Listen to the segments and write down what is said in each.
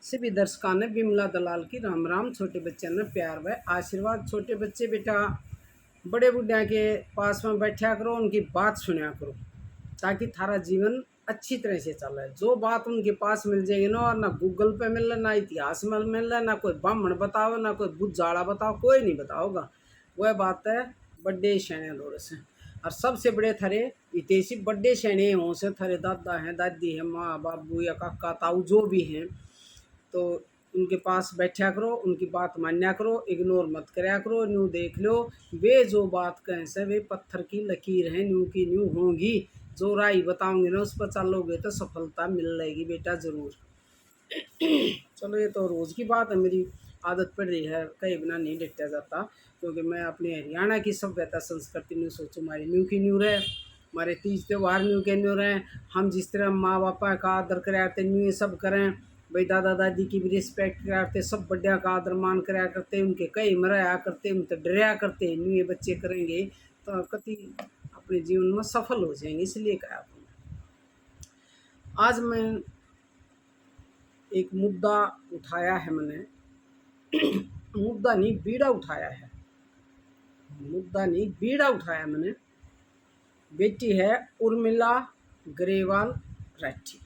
सभी दर्शकों ने विमला दलाल की राम राम। छोटे बच्चे ने प्यार व आशीर्वाद। छोटे बच्चे बेटा बड़े बुढ़िया के पास में बैठा करो, उनकी बात सुना करो ताकि थारा जीवन अच्छी तरह से चले। जो बात उनके पास मिल जाएगी ना गूगल पे मिल रहा, ना इतिहास में मिल रहा, ना कोई ब्राह्मण बताओ, ना कोई बुझाड़ा बताओ, कोई नहीं बताओगा। वह बात है बड़े शैने दौर से। और सबसे बड़े थारे इतेशी बड़े शैने हों से थारे दादा हैं, दादी हैं, माँ बाबू या काका ताऊ जो भी हैं, तो उनके पास बैठा करो, उनकी बात मान्या करो, इग्नोर मत कराया करो। न्यू देख लो वे जो बात कहें से वे पत्थर की लकीर है, न्यू की न्यू होंगी। जो राय बताऊंगी ना उस पर चलोगे तो सफलता मिल जाएगी बेटा ज़रूर। चलो ये तो रोज़ की बात है, मेरी आदत पड़ रही है, कहीं बिना नहीं डटा जाता। क्योंकि मैं अपने हरियाणा की सभ्यता संस्कृति न्यू सोचूँ हमारी न्यू की न्यू रहे, हमारे तीज त्यौहार न्यू के न्यू रहें। हम जिस तरह माँ बापा का आदर कराते न्यू ये सब करें भाई। दादा दादी की भी रिस्पेक्ट कराते, सब बड़िया का आदर मान कराया करते, उनके कई मराया करते, उनसे डराया करते। न्यू ये बच्चे करेंगे तो कति अपने जीवन में सफल हो जाएंगे। इसलिए कहा आज मैं एक मुद्दा उठाया है, मैंने मुद्दा नहीं बीड़ा उठाया है, मुद्दा नहीं बीड़ा उठाया मैंने। बेटी है उर्मिला ग्रेवाल राठी।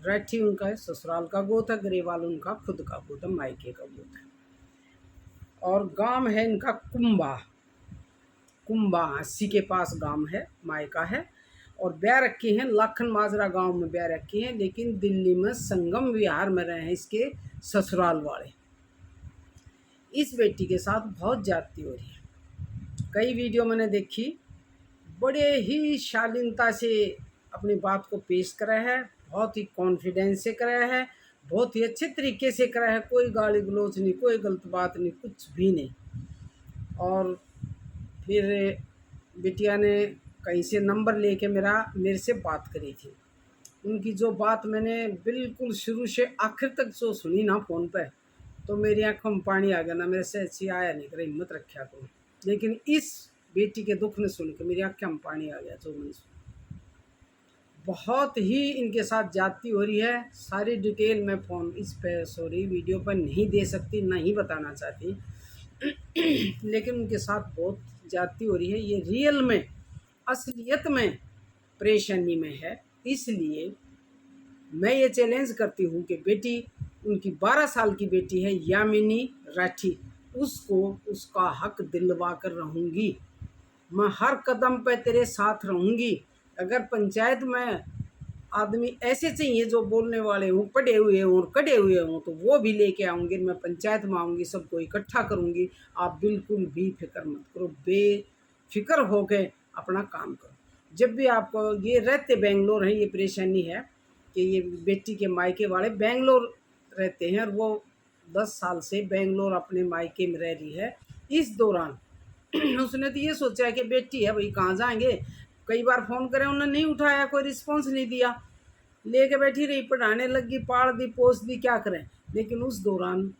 राठी उनका है ससुराल का गोत है, ग्रेवाल उनका खुद का गोत है, मायके का गोत है। और गांव है इनका कुंबा। कुंबा हस्सी के पास गांव है, मायका है। और ब्याह रखी हैं लाखन माजरा गांव में ब्याह रखी हैं, लेकिन दिल्ली में संगम विहार में रहे हैं इसके ससुराल वाले। इस बेटी के साथ बहुत ज्यादती हो रही है। कई वीडियो मैंने देखी, बड़े ही शालीनता से अपनी बात को पेश करा है, बहुत ही कॉन्फिडेंस से करा है, बहुत ही अच्छे तरीके से करा है। कोई गाली गलौज नहीं, कोई गलत बात नहीं, कुछ भी नहीं। और फिर बिटिया ने कहीं से नंबर लेके मेरे से बात करी थी। उनकी जो बात मैंने बिल्कुल शुरू से आखिर तक जो सुनी ना फ़ोन पे, तो मेरी आंखों में पानी आ गया ना। मेरे से अच्छी आया नहीं करे, हिम्मत रखा करो। लेकिन इस बेटी के दुख ने सुन के मेरी आंखों में पानी आ गया। जो मैंने सुना बहुत ही इनके साथ ज्यादती हो रही है। सारी डिटेल मैं फ़ोन इस पे सॉरी वीडियो पर नहीं दे सकती, नहीं बताना चाहती। लेकिन उनके साथ बहुत ज्यादती हो रही है। ये रियल में असलियत में परेशानी में है। इसलिए मैं ये चैलेंज करती हूँ कि बेटी, उनकी 12 साल की बेटी है यामिनी राठी, उसको उसका हक दिलवा कर रहूँगी। मैं हर कदम पे तेरे साथ रहूँगी। अगर पंचायत में आदमी ऐसे चाहिए जो बोलने वाले हों, पढ़े हुए हों और कड़े हुए हों, तो वो भी लेके आऊँगी। मैं पंचायत में आऊँगी, सबको इकट्ठा करूँगी। आप बिल्कुल भी फिक्र मत करो, बेफिक्र होकर अपना काम करो। जब भी आपको ये रहते बेंगलोर हैं, ये परेशानी है कि ये बेटी के मायके वाले बेंगलोर रहते हैं और वो 10 साल से बेंगलोर अपने मायके में रह रही है। इस दौरान उसने तो ये सोचा है कि बेटी है भाई कहाँ जाएंगे। कई बार फ़ोन करें उन्होंने नहीं उठाया, कोई रिस्पॉन्स नहीं दिया, लेके बैठी रही, पढ़ाने लगी, पाड़ दी, पोस दी, क्या करें। लेकिन उस दौरान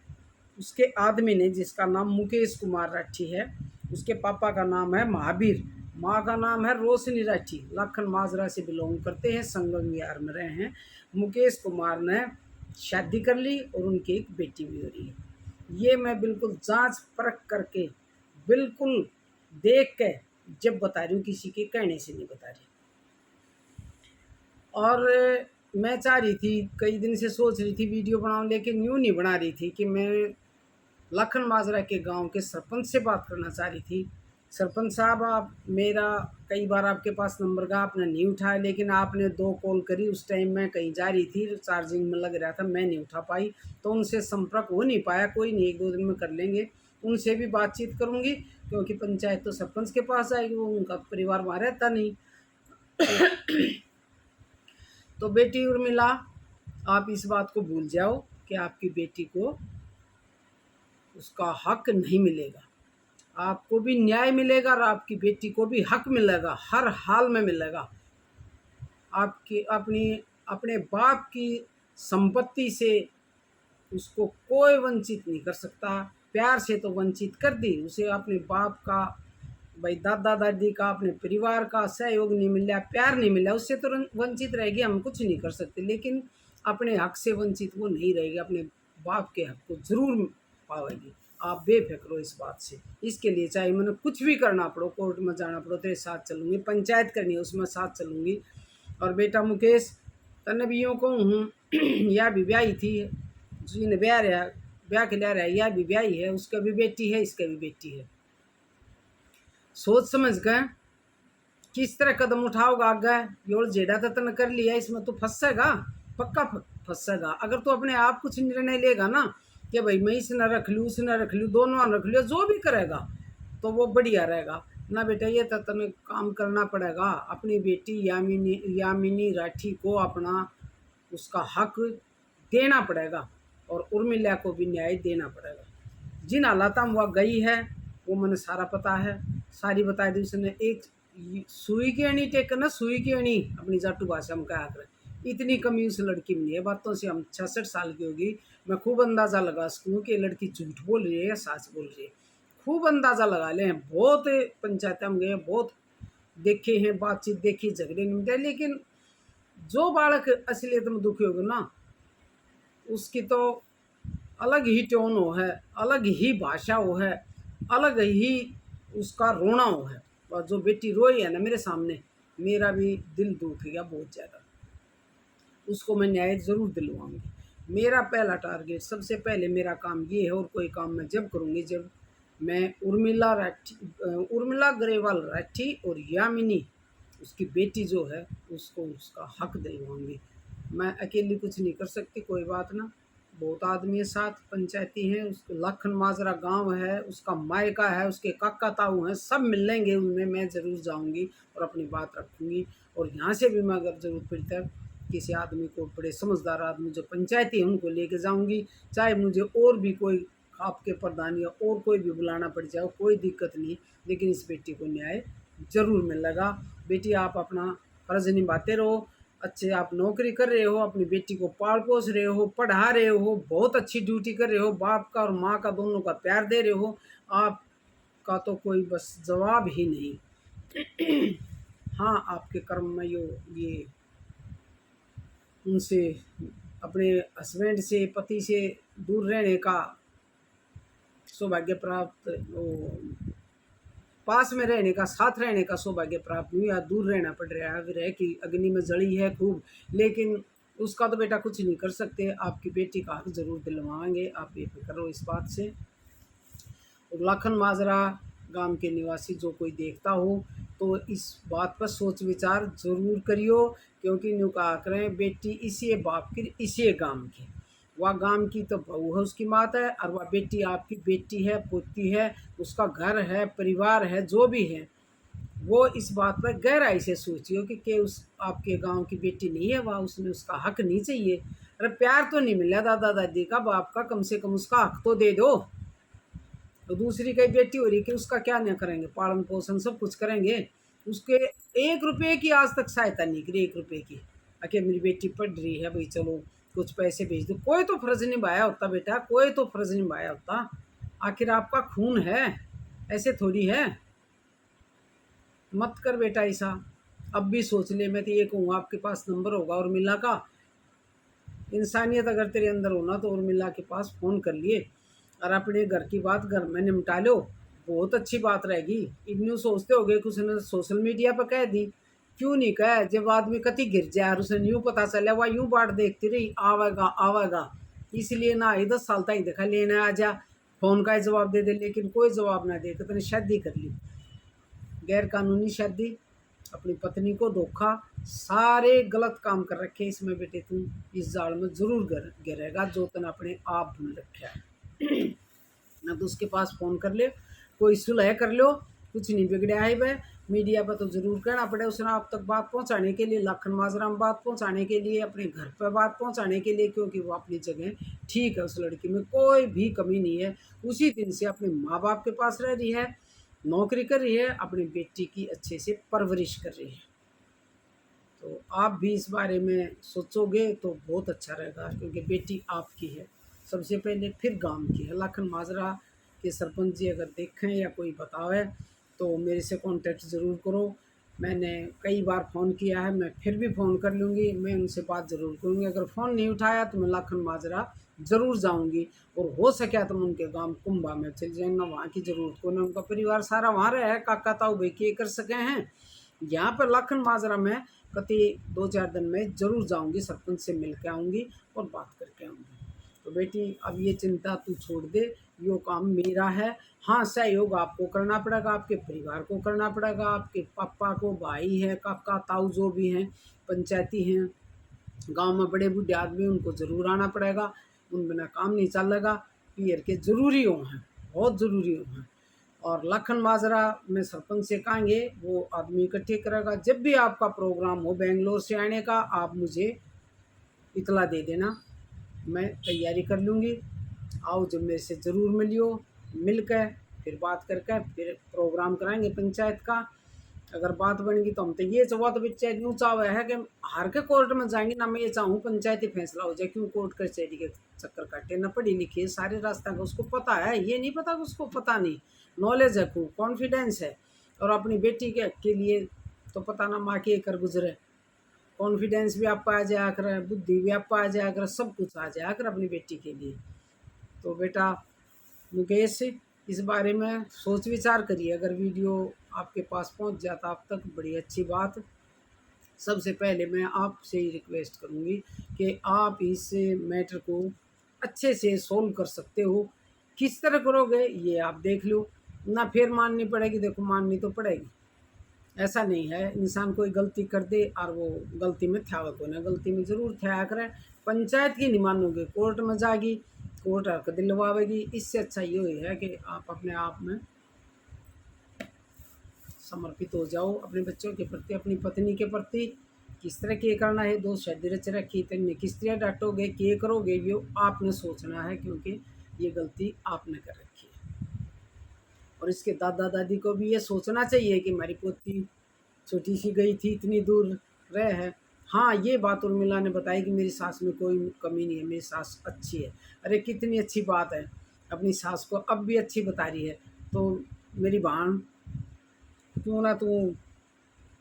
उसके आदमी ने, जिसका नाम मुकेश कुमार राठी है, उसके पापा का नाम है महावीर, माँ का नाम है रोशनी राठी, लाखन माजरा से बिलोंग करते हैं, संगम विहार में रहे हैं। मुकेश कुमार ने शादी कर ली और उनकी एक बेटी भी हो रही है। ये मैं बिल्कुल जांच परख करके, बिल्कुल देख के जब बता रही हूँ, किसी के कहने से नहीं बता रही। और मैं चाह रही थी, कई दिन से सोच रही थी वीडियो बनाऊं, लेकिन यूँ नहीं बना रही थी कि मैं लाखन माजरा के गांव के सरपंच से बात करना चाह रही थी। सरपंच साहब, आप मेरा कई बार आपके पास नंबर का आपने नहीं उठाया, लेकिन आपने 2 कॉल करी। उस टाइम मैं कहीं जा रही थी, चार्जिंग में लग रहा था, मैं नहीं उठा पाई, तो उनसे संपर्क हो नहीं पाया। कोई नहीं, 1-2 दिन में कर लेंगे, उनसे भी बातचीत करूँगी। क्योंकि पंचायत तो सरपंच के पास जाएगी, वो उनका परिवार वहाँ रहता नहीं। तो बेटी उर्मिला, आप इस बात को भूल जाओ कि आपकी बेटी को उसका हक नहीं मिलेगा। आपको भी न्याय मिलेगा और आपकी बेटी को भी हक मिलेगा, हर हाल में मिलेगा। आपकी अपने बाप की संपत्ति से उसको कोई वंचित नहीं कर सकता। प्यार से तो वंचित कर दी उसे, अपने बाप का, भाई दादा दादी का, अपने परिवार का सहयोग नहीं मिला, प्यार नहीं मिला, उससे तो वंचित रहेगी। हम कुछ नहीं कर सकते। लेकिन अपने हक से वंचित वो नहीं रहेगी, अपने बाप के हक को जरूर पावेगी। आप बेफिक्र हो इस बात से। इसके लिए चाहे मैंने कुछ भी करना पड़ो, कोर्ट में जाना पड़ो, तेरे साथ चलूँगी, पंचायत करनी है उसमें साथ चलूँगी। और बेटा मुकेश, तने भी यूँ कहूँ हूँ यह भी ब्याही थी, जिन्हें ब्याह के लिया रहा है, यह भी ब्याही है, उसका भी बेटी है, इसका भी बेटी है। सोच समझ कर किस तरह कदम उठाओगा आगे। योर जेड़ा तो तने कर लिया, इसमें तो फंसेगा, पक्का फंसेगा। अगर तो अपने आप कुछ निर्णय लेगा ना कि भाई मैं इस न रख लूँ, उस न रख लूँ, दोनों रख लूँ, जो भी करेगा तो वो बढ़िया रहेगा ना। बेटा ये तो तने काम करना पड़ेगा, अपनी बेटी यामिनी राठी को अपना उसका हक देना पड़ेगा और उर्मिला को भी न्याय देना पड़ेगा। जिन हालात में वह गई है वो मैंने सारा पता है, सारी बता दी उसने। एक सुई की अणी टेक ना, सुई की अणी अपनी जाटू भाषा में कहा कर, इतनी कमी उस लड़की में नहीं है। बातों से हम 66 साल की होगी, मैं खूब अंदाज़ा लगा सकूँ कि लड़की झूठ बोल रही है या सच बोल रही है, खूब अंदाज़ा लगा लें। बहुत पंचायत में गए, बहुत देखे हैं, बातचीत देखी, झगड़े निपटे, लेकिन जो बालक असलियत में दुखी होगा ना, उसकी तो अलग ही टोन हो है, अलग ही भाषा हो है, अलग ही उसका रोना हो है। और जो बेटी रोई है ना मेरे सामने, मेरा भी दिल दुख गया बहुत ज़्यादा। उसको मैं न्याय ज़रूर दिलवाऊंगी। मेरा पहला टारगेट, सबसे पहले मेरा काम ये है, और कोई काम मैं जब करूँगी जब मैं उर्मिला ग्रेवाल राठी और यामिनी उसकी बेटी जो है उसको उसका हक दिलवाऊंगी। मैं अकेली कुछ नहीं कर सकती, कोई बात ना, बहुत आदमी है साथ, पंचायती हैं, उसको लखन माजरा गांव है, उसका मायका है, उसके काका ताऊ हैं, सब मिल लेंगे उनमें। मैं ज़रूर जाऊंगी और अपनी बात रखूंगी। और यहाँ से भी मैं अगर ज़रूरत पड़ी तक किसी आदमी को, बड़े समझदार आदमी जो पंचायती हैं उनको लेके जाऊंगी। चाहे मुझे और भी कोई आपके प्रधान या और कोई भी बुलाना पड़ जाए, कोई दिक्कत नहीं, लेकिन इस बेटी को न्याय जरूर मिलेगा। बेटी आप अपना फर्ज निभाते रहो, अच्छे आप नौकरी कर रहे हो, अपनी बेटी को पाल पोस रहे हो, पढ़ा रहे हो, बहुत अच्छी ड्यूटी कर रहे हो, बाप का और माँ का दोनों का प्यार दे रहे हो, आपका तो कोई बस जवाब ही नहीं। हाँ, आपके कर्म में ये उनसे, अपने हस्बैंड से, पति से दूर रहने का सौभाग्य प्राप्त, वो पास में रहने का, साथ रहने का सौभाग्य प्राप्त हुई, या दूर रहना पड़ रहा है, रह की अग्नि में जली है खूब, लेकिन उसका तो बेटा कुछ नहीं कर सकते। आपकी बेटी का हक जरूर दिलवाएंगे, आप बेफिक्र रहो इस बात से। और लाखन माजरा गांव के निवासी जो कोई देखता हो तो इस बात पर सोच विचार जरूर करियो, क्योंकि न्यू कहा करें बेटी इसी बाप की, इसी गांव की, वह गांव की तो बहू है, उसकी माता है, और वह बेटी आपकी बेटी है, पोती है, उसका घर है, परिवार है, जो भी है वो इस बात पर गहराई से सोचियो कि उस आपके गांव की बेटी नहीं है, वह उसने उसका हक नहीं चाहिए। अरे प्यार तो नहीं मिला दादा दादी का, बाप का, कम से कम उसका हक तो दे दो। तो दूसरी कई बेटी हो रही कि उसका क्या नहीं करेंगे, पालन पोषण सब कुछ करेंगे, उसके 1 रुपये की आज तक सहायता नहीं करी, 1 रुपये की। आखिर मेरी बेटी पढ़ रही है भाई, चलो कुछ पैसे भेज दो, कोई तो फर्ज निभाया होता बेटा, कोई तो फर्ज निभाया होता। आखिर आपका खून है, ऐसे थोड़ी है। मत कर बेटा ऐसा, अब भी सोच ले। मैं तो ये कहूँगा आपके पास नंबर होगा उर्मिला का, इंसानियत अगर तेरे अंदर होना तो उर्मिला के पास फ़ोन कर लिए और अपने घर की बात घर में निपटा लो, बहुत अच्छी बात रहेगी। इन्हों सोचते हो गए कि उसने सोशल मीडिया पर कह दी, क्यों नहीं कह, जब आदमी कति गिर जाए और उसे यूँ पता चला, वह यूँ बाट देखती रही आवेगा आवेगा, इसलिए ना आई 10 साल तक देखा लेने आ जा, फ़ोन का ही जवाब दे दे, लेकिन कोई जवाब ना दे, तो शादी कर ली, गैर कानूनी शादी, अपनी पत्नी को धोखा, सारे गलत काम कर रखे इसमें बेटे, तुम इस जाल में जरूर गिरेगा जो तन अपने आप भूल रखा है। ना तो उसके पास फ़ोन कर ले, कोई सुलह कर लो, कुछ नहीं बिगड़ा है वह। मीडिया पर तो ज़रूर कहना पड़े उसने आप तक बात पहुंचाने के लिए, लाखन माजरा में बात पहुंचाने के लिए, अपने घर पर बात पहुंचाने के लिए, क्योंकि वो अपनी जगह ठीक है, उस लड़की में कोई भी कमी नहीं है। उसी दिन से अपने माँ बाप के पास रह रही है, नौकरी कर रही है, अपनी बेटी की अच्छे से परवरिश कर रही है। तो आप भी इस बारे में सोचोगे तो बहुत अच्छा रहेगा, क्योंकि बेटी आपकी है सबसे पहले, फिर गांव की है। लाखन माजरा के सरपंच जी अगर देखें या कोई बतावे तो मेरे से कांटेक्ट ज़रूर करो। मैंने कई बार फ़ोन किया है, मैं फिर भी फ़ोन कर लूँगी, मैं उनसे बात ज़रूर करूँगी। अगर फ़ोन नहीं उठाया तो मैं लाखन माजरा ज़रूर जाऊँगी, और हो सके तो मैं उनके गाँव कुंभा में चली जाऊँगा, वहाँ की ज़रूरत को ना, उनका परिवार सारा वहाँ रहे है, काका ताऊ भाई के कर सके हैं। यहाँ पर लाखन माजरा में कति 2-4 दिन में ज़रूर जाऊँगी, सरपंच से मिल के आऊँगी और बात करके आऊँगी। तो बेटी अब ये चिंता तू छोड़ दे, यो काम मेरा है। हाँ, सहयोग आपको करना पड़ेगा, आपके परिवार को करना पड़ेगा, आपके पापा को, भाई है, काका ताऊ जो भी हैं, पंचायती हैं, गांव में बड़े बूढ़े आदमी, उनको ज़रूर आना पड़ेगा। उन बिना काम नहीं चलेगा। पीयर के ज़रूरी हो हैं, बहुत ज़रूरी हो हैं। और लखन माजरा में सरपंच से कहेंगे, वो आदमी इकट्ठे करेगा। जब भी आपका प्रोग्राम हो बेंगलोर से आने का, आप मुझे इतला दे देना, मैं तैयारी कर लूँगी। आओ जब मेरे से ज़रूर मिलियो, मिल कर फिर बात करके फिर प्रोग्राम कराएंगे पंचायत का। अगर बात बनेगी तो हम तो ये चाहवा तो पंचायत यूँ चाहे है कि हार के कोर्ट में जाएंगे ना, मैं ये चाहूँ पंचायती फैसला हो जाए, क्यों कोर्ट कचहरी के चक्कर काटे ना। पढ़ी लिखी है, सारे रास्ता का उसको पता है, ये नहीं पता कि उसको पता नहीं, नॉलेज है, खूब कॉन्फिडेंस है। और अपनी बेटी के लिए तो पता ना माँ के कर गुजरे, कॉन्फिडेंस भी आपका आ जाया कर, बुद्धि भी आपका आ जाया कर, सब कुछ आ जाया कर अपनी बेटी के लिए। तो बेटा मुकेश, इस बारे में सोच विचार करिए। अगर वीडियो आपके पास पहुंच जाता आप तक, बड़ी अच्छी बात। सबसे पहले मैं आपसे ही रिक्वेस्ट करूंगी कि आप इस मैटर को अच्छे से सोल्व कर सकते हो। किस तरह करोगे ये आप देख लो ना, फिर माननी पड़ेगी, देखो माननी तो पड़ेगी। ऐसा नहीं है, इंसान कोई गलती कर दे और वो गलती में था को ना, गलती में ज़रूर था करे। पंचायत की नहीं मानोगे, कोर्ट में जाएगी, कोर्ट हक दिलवाएगी। इससे अच्छा ये है कि आप अपने आप में समर्पित हो जाओ, अपने बच्चों के प्रति, अपनी पत्नी के प्रति। किस तरह के करना है, दो शादी रच रखी, तेने किस तरह डांटोगे, के करोगे, ये आपने सोचना है, क्योंकि ये गलती आपने कर रखी है। और इसके दादा दादी को भी ये सोचना चाहिए कि हमारी पोती छोटी सी गई थी, इतनी दूर रह है। हाँ, ये बात उर्मिला ने बताई कि मेरी सास में कोई कमी नहीं है, मेरी सास अच्छी है। अरे कितनी अच्छी बात है, अपनी सास को अब भी अच्छी बता रही है। तो मेरी बहन, क्यों ना तू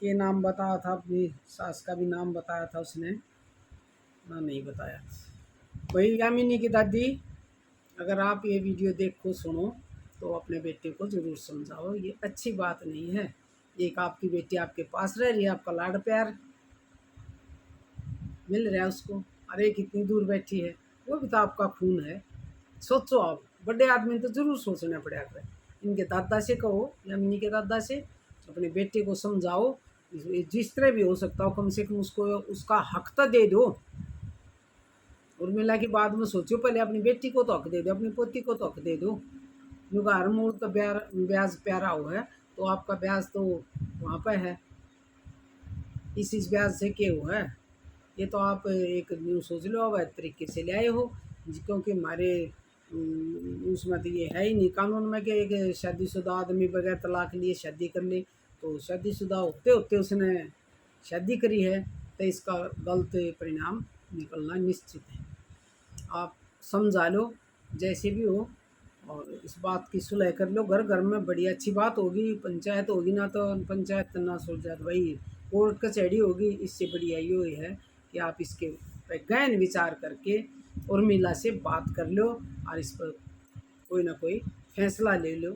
के नाम बताया था, अपनी सास का भी नाम बताया था उसने ना, नहीं बताया। वही यामिनी की दादी, अगर आप ये वीडियो देखो सुनो तो अपने बेटे को ज़रूर समझाओ, ये अच्छी बात नहीं है। एक आपकी बेटी आपके पास रह रही है, आपका लाड प्यार मिल रहा है उसको, अरे कितनी दूर बैठी है, वो भी तो आपका खून है। सोचो आप, बड़े आदमी तो ज़रूर सोचना पड़ेगा। इनके दादा से कहो, यामिनी के दादा से अपने बेटे को समझाओ, जिस तरह भी हो सकता हो, कम से कम उसको उसका हक तो दे दो। उर्मिला की बाद में सोचो, पहले अपनी बेटी को तो हक दे दो, अपनी पोती को तो हक दे दो। क्योंकि हर मूल का ब्याज प्यारा हुआ है, तो आपका ब्याज तो वहाँ पर है, इस ब्याज से क्या हुआ है। ये तो आप एक न्यू सोच लो, अब तरीके से ले आए हो, क्योंकि हमारे उसमें तो ये है ही नहीं कानून में कि एक शादीशुदा आदमी बगैर तलाक लिए शादी कर ले। तो शादीशुदा होते होते उसने शादी करी है, तो इसका गलत परिणाम निकलना निश्चित है। आप समझा लो जैसे भी हो, और इस बात की सुलह कर लो। घर घर में बड़ी अच्छी बात होगी, पंचायत होगी ना, तो पंचायत ना सुलझा तो भाई कोर्ट कचहरी होगी। इससे बढ़िया ये है कि आप इसके पे गहन विचार करके उर्मिला से बात कर लो और इस पर कोई ना कोई फैसला ले लो,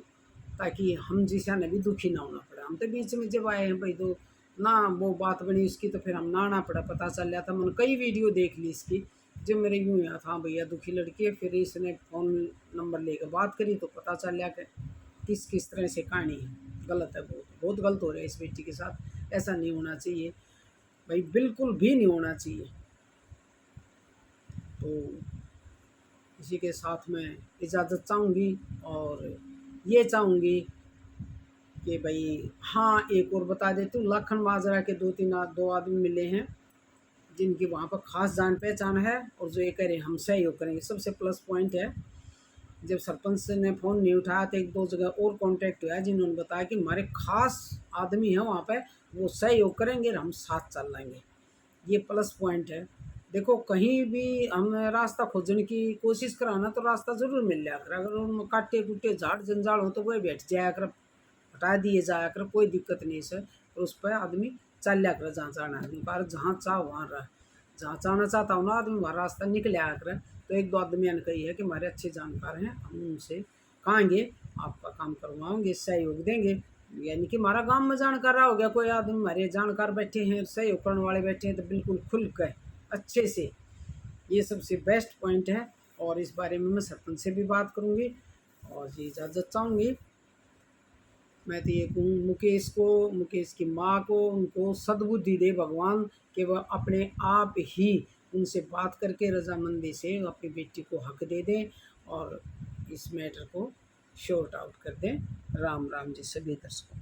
ताकि हम जिसा ने भी दुखी ना होना पड़ा। हम तो बीच में जब आए हैं भाई, तो ना वो बात बनी उसकी, तो फिर हम ना आना पड़ा। पता चल रहा था, मैंने कई वीडियो देख ली इसकी, जो मेरे यूँ यहाँ था, भैया दुखी लड़की है। फिर इसने फ़ोन नंबर लेकर बात करी तो पता चल गया कि किस किस तरह से कहानी है। गलत है, बहुत बहुत गलत हो रहा है इस बेटी के साथ। ऐसा नहीं होना चाहिए भाई, बिल्कुल भी नहीं होना चाहिए। तो इसी के साथ में इजाज़त चाहूँगी, और ये चाहूँगी कि भाई हाँ, एक और बता देती हूँ, लाखन माजरा के दो आदमी मिले हैं जिनकी वहाँ पर ख़ास जान पहचान है, और जो ये कह रहे हैं हम सहयोग करेंगे। सबसे प्लस पॉइंट है, जब सरपंच ने फ़ोन नहीं उठाया तो 1-2 जगह और कांटेक्ट हुआ, जिन्होंने बताया कि हमारे ख़ास आदमी हैं वहाँ पे, वो सहयोग करेंगे और हम साथ चल लेंगे। ये प्लस पॉइंट है। देखो, कहीं भी हम रास्ता खोजने की कोशिश कराना तो रास्ता ज़रूर मिल जाया कर। अगर उनमें काटे कुटे झाड़ जंजाल हो तो वह बैठ जाया कर, हटा दिए जाया कर, कोई दिक्कत नहीं है सर। और उस पर आदमी चल करे जहाँ जाना आदमी पर जहाँ चाह वहाँ रह, जहाँ जाना चाहता हूँ ना आदमी वहाँ रास्ता निकले आया करे। तो एक दो आदमी ने कही है कि हमारे अच्छे जानकार हैं, हम उनसे कहेंगे आपका काम करवाएंगे, सहयोग देंगे। यानी कि हमारा गांव में जानकार हो गया, कोई आदमी हमारे जानकार बैठे हैं, सहयोग करने वाले बैठे हैं, तो बिल्कुल खुल कर अच्छे से, ये सबसे बेस्ट पॉइंट है। और इस बारे में मैं सरपंच से भी बात करूँगी और ये इजाज़त चाहूँगी। मैं तो ये कहूँ मुकेश को, मुकेश की माँ को, उनको सद्बुद्धि दे भगवान कि वह अपने आप ही उनसे बात करके रजामंदी से अपनी बेटी को हक दे दें और इस मैटर को शॉर्ट आउट कर दें। राम राम जी सभी दर्शकों।